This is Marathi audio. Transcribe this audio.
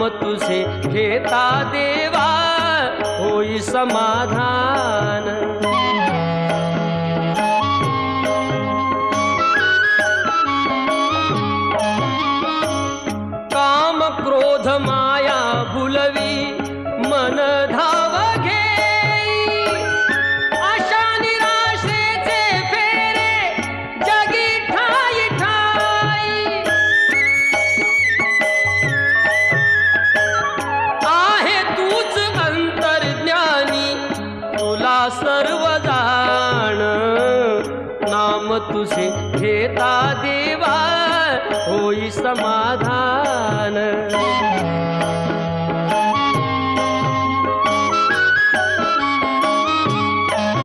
नाम तुझे घेता देवा होई समाधान। काम क्रोध माया भुलवी मन धाव घेई, आशा निराशेचे फेरे जगी ठाई ठाई। आहे तूच अंतर्ज्ञानी तुला सर्व जाण, नाम तुझे घेता देवा होई समाधान।